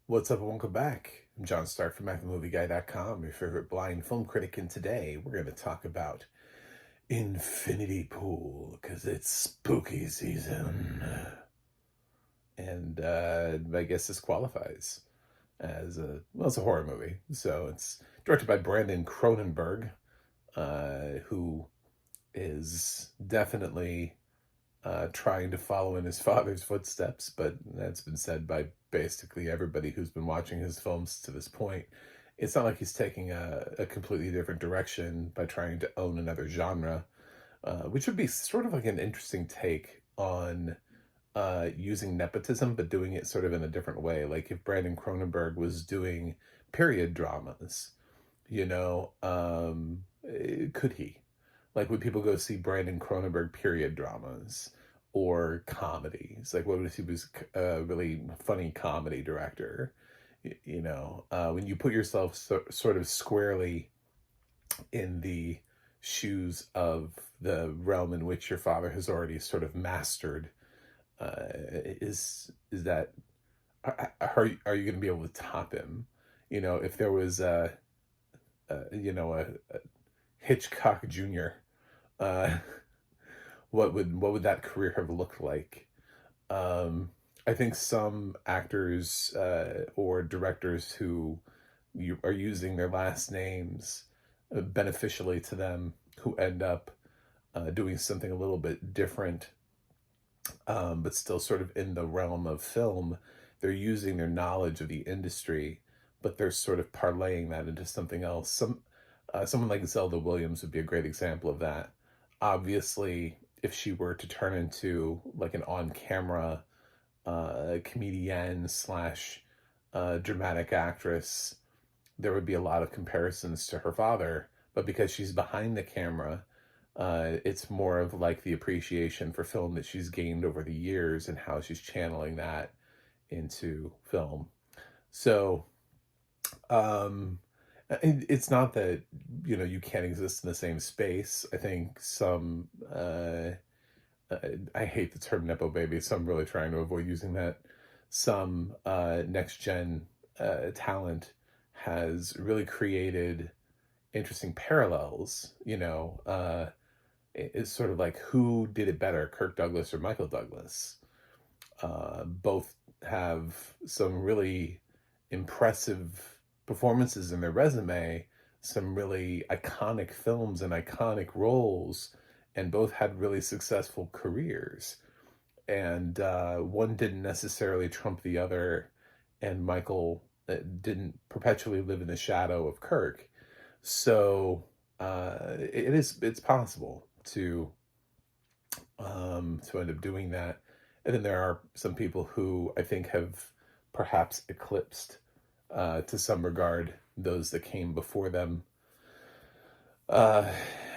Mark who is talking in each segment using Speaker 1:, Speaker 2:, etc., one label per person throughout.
Speaker 1: What's up and welcome back. I'm John Stark from MacTheMovieGuy.com, your favorite blind film critic, and today we're going to talk about Infinity Pool, because it's spooky season. And I guess this qualifies as it's a horror movie. So it's directed by Brandon Cronenberg, who is definitely trying to follow in his father's footsteps, but that's been said by basically everybody who's been watching his films to this point. It's not like he's taking a completely different direction by trying to own another genre, which would be sort of like an interesting take on using nepotism, but doing it sort of in a different way. Like if Brandon Cronenberg was doing period dramas, could he? Like, would people go see Brandon Cronenberg period dramas or comedies? Like, what if he was a really funny comedy director? When you put yourself sort of squarely in the shoes of the realm in which your father has already sort of mastered, is that are you going to be able to top him? If there was a Hitchcock Jr., uh, what would that career have looked like? I think some actors or directors who are using their last names beneficially to them, who end up doing something a little bit different, but still sort of in the realm of film. They're using their knowledge of the industry, but they're sort of parlaying that into something else. Someone like Zelda Williams would be a great example of that. Obviously, if she were to turn into like an on-camera comedian slash dramatic actress, there would be a lot of comparisons to her father. But because she's behind the camera, it's more of like the appreciation for film that she's gained over the years and how she's channeling that into film. So, it's not that, you can't exist in the same space. I think I hate the term Nepo baby, so I'm really trying to avoid using that. Some next gen talent has really created interesting parallels. It's sort of like, who did it better, Kirk Douglas or Michael Douglas? Both have some really impressive performances in their resume, some really iconic films and iconic roles, and both had really successful careers. And one didn't necessarily trump the other, and Michael didn't perpetually live in the shadow of Kirk. So it's possible to end up doing that. And then there are some people who I think have perhaps eclipsed, to some regard, those that came before them, uh,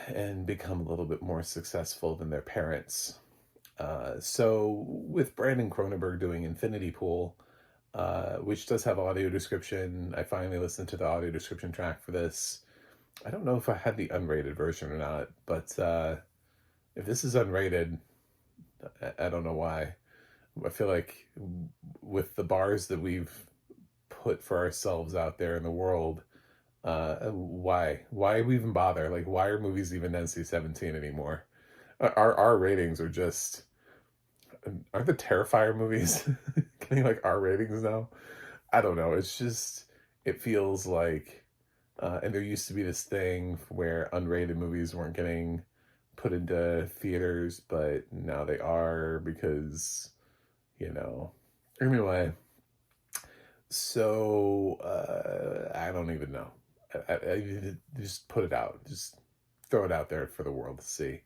Speaker 1: and become a little bit more successful than their parents. So with Brandon Cronenberg doing Infinity Pool, which does have audio description, I finally listened to the audio description track for this. I don't know if I had the unrated version or not, but if this is unrated, I don't know why. I feel like with the bars that we've put for ourselves out there in the world, why we even bother? Like, why are movies even NC-17 anymore? Our ratings are just, aren't the Terrifier movies getting like R ratings now? I don't know. It's just, it feels like, and there used to be this thing where unrated movies weren't getting put into theaters, but now they are because, anyway. So I don't even know. I just put it out. Just throw it out there for the world to see.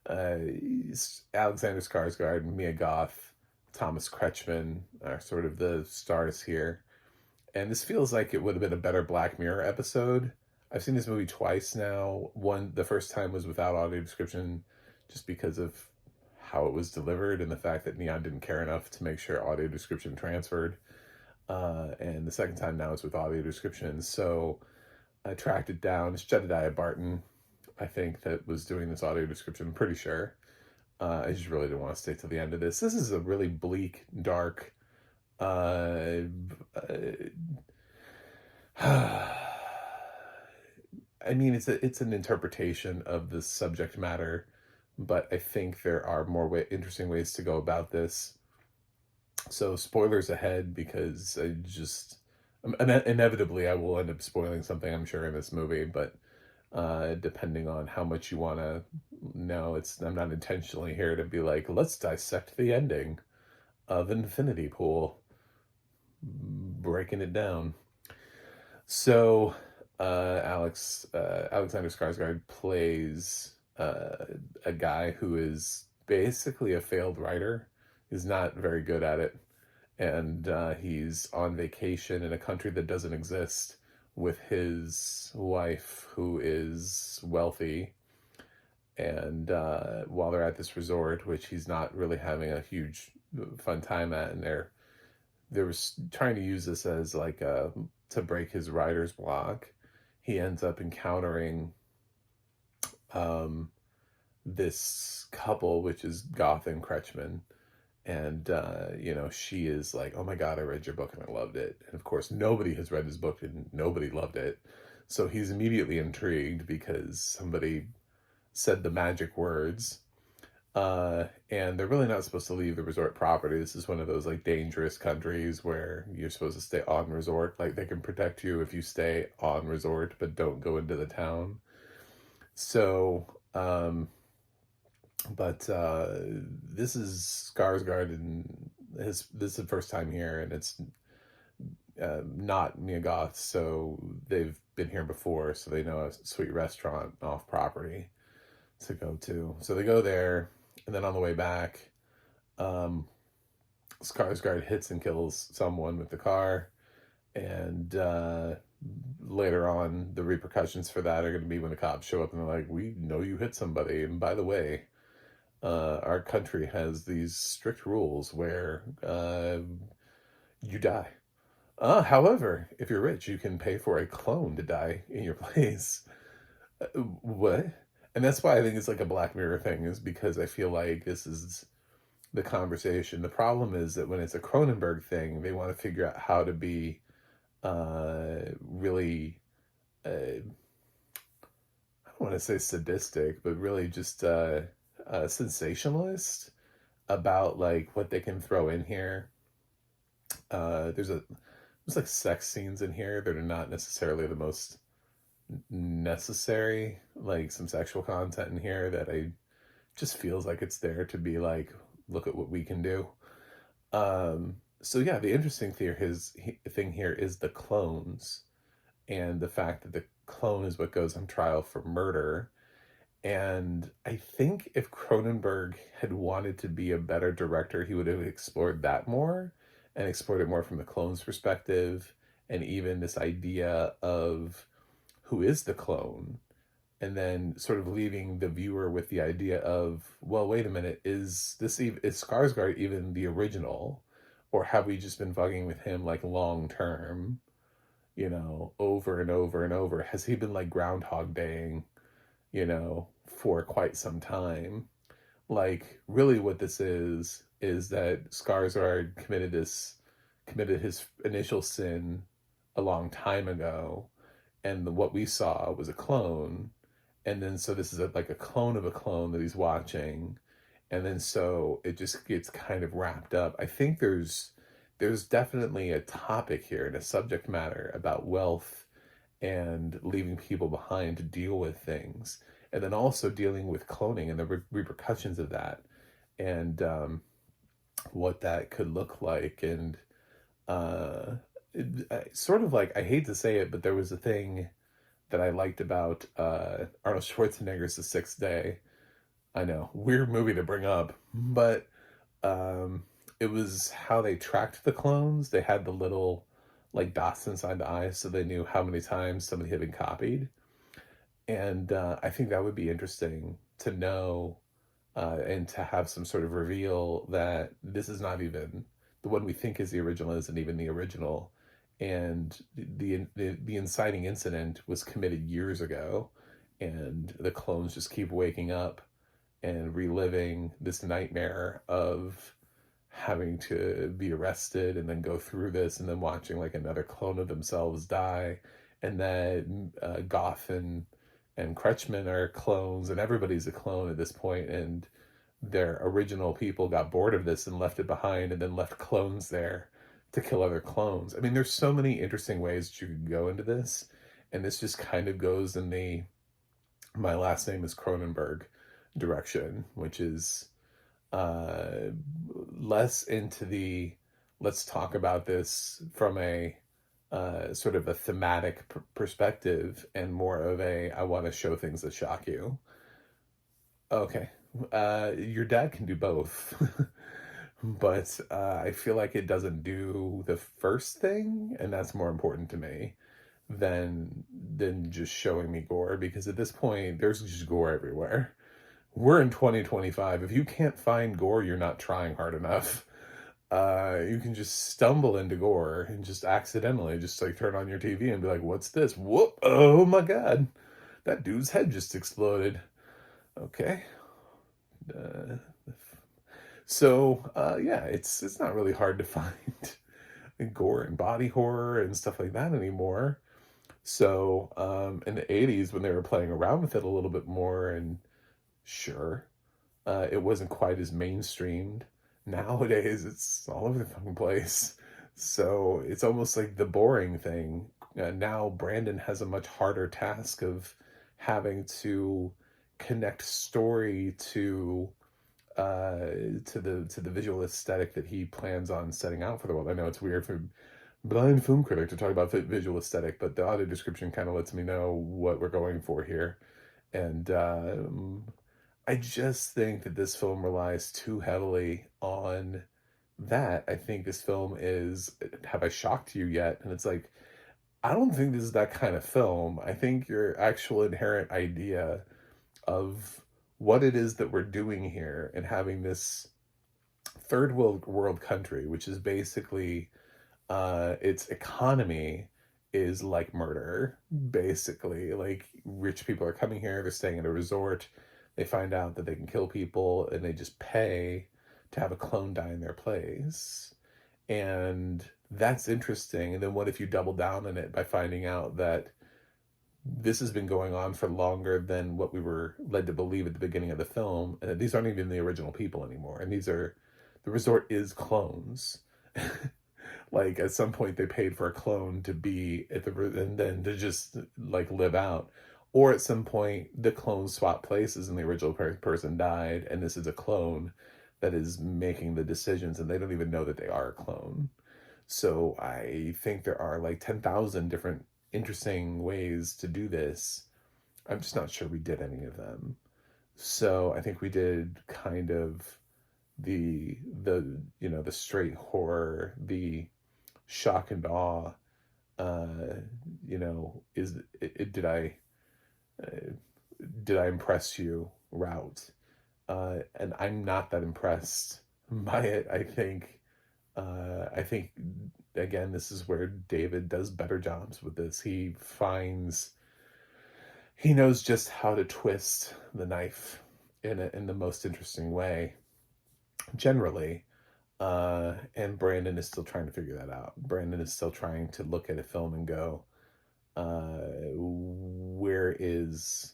Speaker 1: Alexander Skarsgård, Mia Goth, Thomas Kretschmann are sort of the stars here. And this feels like it would have been a better Black Mirror episode. I've seen this movie twice now. The first time was without audio description, just because of how it was delivered and the fact that Neon didn't care enough to make sure audio description transferred. And the second time now is with audio description. So I tracked it down. It's Jedediah Barton, I think, that was doing this audio description. I'm pretty sure. I just really didn't want to stay till the end of this. This is a really bleak, dark, I mean, it's an interpretation of the subject matter, but I think there are more interesting ways to go about this. So spoilers ahead, because inevitably I will end up spoiling something, I'm sure, in this movie, but depending on how much you want to know, I'm not intentionally here to be like, let's dissect the ending of Infinity Pool, breaking it down. So Alexander Skarsgård plays a guy who is basically a failed writer. He's not very good at it, and he's on vacation in a country that doesn't exist with his wife, who is wealthy. And while they're at this resort, which he's not really having a huge fun time at, and they were trying to use this as like to break his writer's block, he ends up encountering this couple, which is Goth and Kretschmann. And, she is like, oh my God, I read your book and I loved it. And of course, nobody has read his book and nobody loved it. So he's immediately intrigued because somebody said the magic words. And they're really not supposed to leave the resort property. This is one of those like dangerous countries where you're supposed to stay on resort. Like they can protect you if you stay on resort, but don't go into the town. So, this is Skarsgård, and this is the first time here, and it's not Mia Goth, so they've been here before, so they know a sweet restaurant off property to go to. So they go there, and then on the way back, Skarsgård hits and kills someone with the car, and later on, the repercussions for that are going to be when the cops show up and they're like, we know you hit somebody, and by the way, our country has these strict rules where you die. However, if you're rich, you can pay for a clone to die in your place. What? And that's why I think it's like a Black Mirror thing, is because I feel like this is the conversation. The problem is that when it's a Cronenberg thing, they want to figure out how to be really, I don't want to say sadistic, but really just sensationalist about like what they can throw in here. There's like sex scenes in here that are not necessarily the most necessary, like some sexual content in here that I just feels like it's there to be like, look at what we can do. So yeah, the interesting thing here is the clones, and the fact that the clone is what goes on trial for murder. And I think if Cronenberg had wanted to be a better director, he would have explored that more, and explored it more from the clone's perspective, and even this idea of who is the clone, and then sort of leaving the viewer with the idea of, well, wait a minute, is Skarsgård even the original? Or have we just been bugging with him like long term, over and over and over? Has he been like Groundhog Daying, for quite some time? Like, really what this is that Skarsgård committed his initial sin a long time ago, and what we saw was a clone, and then so this is like a clone of a clone that he's watching, and then so it just gets kind of wrapped up. I think there's definitely a topic here and a subject matter about wealth and leaving people behind to deal with things, and then also dealing with cloning and the repercussions of that, and what that could look like. And sort of like, I hate to say it, but there was a thing that I liked about Arnold Schwarzenegger's The Sixth Day. I know, weird movie to bring up, but it was how they tracked the clones. They had the little like dots inside the eyes, so they knew how many times somebody had been copied. And I think that would be interesting to know, and to have some sort of reveal that this is not even the one we think is the original, isn't even the original. And the inciting incident was committed years ago, and the clones just keep waking up and reliving this nightmare of having to be arrested and then go through this, and then watching like another clone of themselves die, and then Goth and Kretschmann are clones, and everybody's a clone at this point, and their original people got bored of this and left it behind, and then left clones there to kill other clones. I mean, there's so many interesting ways that you could go into this, and this just kind of goes in the my last name is Cronenberg direction, which is less into the let's talk about this from a sort of a thematic perspective, and more of a I want to show things that shock you. Okay, your dad can do both. But I feel like it doesn't do the first thing, and that's more important to me than just showing me gore, because at this point there's just gore everywhere. We're in 2025. If you can't find gore, you're not trying hard enough. You can just stumble into gore and just accidentally just like turn on your TV and be like, what's this? Whoop, oh my God, that dude's head just exploded. Okay. Yeah, it's not really hard to find gore and body horror and stuff like that anymore. So in the 80s, when they were playing around with it a little bit more, and sure, it wasn't quite as mainstreamed. Nowadays, it's all over the fucking place. So it's almost like the boring thing. Now Brandon has a much harder task of having to connect story to the visual aesthetic that he plans on setting out for the world. I know it's weird for blind film critic to talk about visual aesthetic, but the audio description kind of lets me know what we're going for here. And I just think that this film relies too heavily on that. I think this film is, have I shocked you yet? And it's like, I don't think this is that kind of film. I think your actual inherent idea of what it is that we're doing here, and having this third world country, which is basically its economy is like murder, basically. Like, rich people are coming here, they're staying at a resort, they find out that they can kill people, and they just pay to have a clone die in their place. And that's interesting. And then what if you double down on it by finding out that this has been going on for longer than what we were led to believe at the beginning of the film, and that these aren't even the original people anymore, and the resort is clones. Like, at some point they paid for a clone to be at and then to just like live out, or at some point the clones swap places and the original person died, and this is a clone that is making the decisions, and they don't even know that they are a clone. So I think there are like 10,000 different interesting ways to do this. I'm just not sure we did any of them. So I think we did kind of the straight horror, the shock and awe. Did I impress you route? And I'm not that impressed by it. I think again, this is where David does better jobs with this. He knows just how to twist the knife in the most interesting way, generally. And Brandon is still trying to figure that out. Brandon is still trying to look at a film and go, where's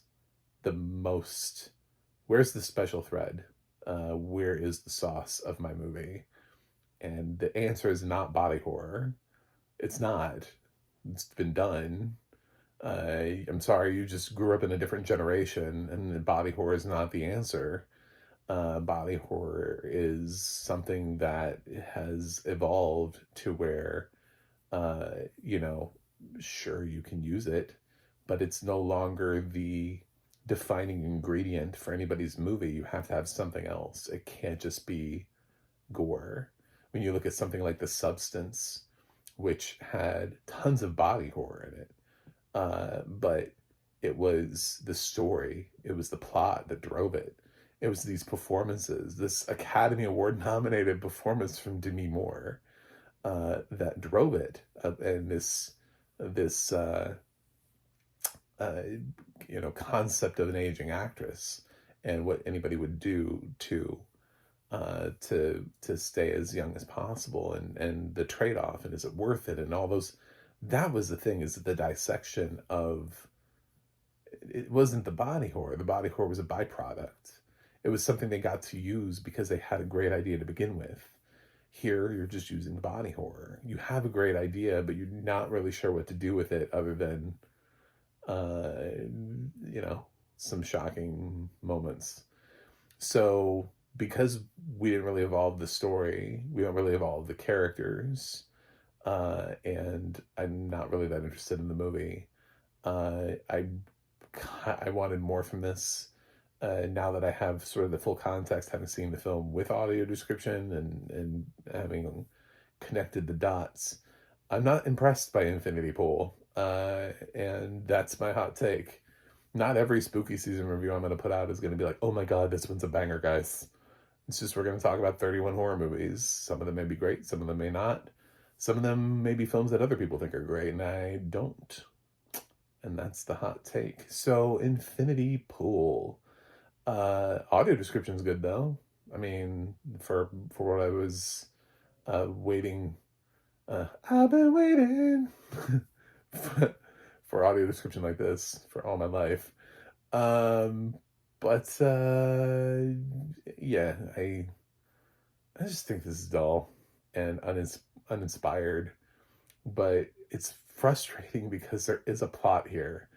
Speaker 1: the special thread? Where is the sauce of my movie? And the answer is not body horror. It's not. It's been done. I'm sorry, you just grew up in a different generation, and body horror is not the answer. Body horror is something that has evolved to where, sure, you can use it, but it's no longer the defining ingredient for anybody's movie. You have to have something else. It can't just be gore. When you look at something like The Substance, which had tons of body horror in it, but it was the story, it was the plot that drove it. It was these performances, this Academy Award nominated performance from Demi Moore, that drove it. And this concept of an aging actress, and what anybody would do to to stay as young as possible, and the trade-off, and is it worth it, and all those. That was the thing, is the dissection of, it wasn't the body horror. The body horror was a byproduct. It was something they got to use because they had a great idea to begin with. Here, you're just using the body horror. You have a great idea, but you're not really sure what to do with it other than, you know, some shocking moments. So because we didn't really evolve the story, we don't really evolve the characters, and I'm not really that interested in the movie. I wanted more from this. Now that I have sort of the full context, having seen the film with audio description and having connected the dots, I'm not impressed by Infinity Pool. And that's my hot take. Not every spooky season review I'm going to put out is going to be like, oh my God, this one's a banger, guys. It's just, we're going to talk about 31 horror movies. Some of them may be great, some of them may not. Some of them may be films that other people think are great, and I don't. And that's the hot take. So, Infinity Pool. Audio description's good, though. I mean, for what I was waiting... I've been waiting for audio description like this for all my life. But yeah, I just think this is dull and uninspired, but it's frustrating because there is a plot here.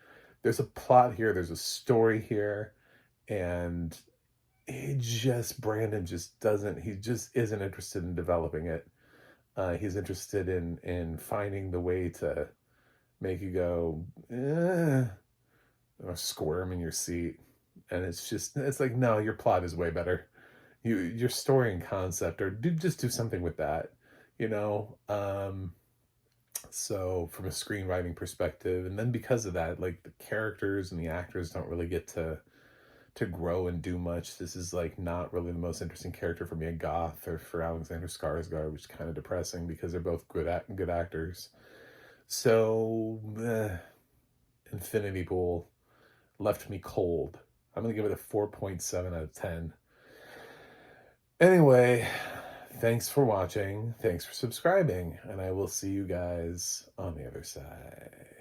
Speaker 1: There's a plot here, there's a story here, and Brandon just doesn't, he just isn't interested in developing it. He's interested in finding the way to make you go, or squirm in your seat. And it's like, no, your plot is way better. Your story and concept, or just do something with that, you know? So from a screenwriting perspective, and then because of that, like, the characters and the actors don't really get to grow and do much. This is like not really the most interesting character for Mia Goth or for Alexander Skarsgård, which is kind of depressing because they're both good actors. So Infinity Pool left me cold. I'm gonna give it a 4.7 out of 10. Anyway, thanks for watching, thanks for subscribing, and I will see you guys on the other side.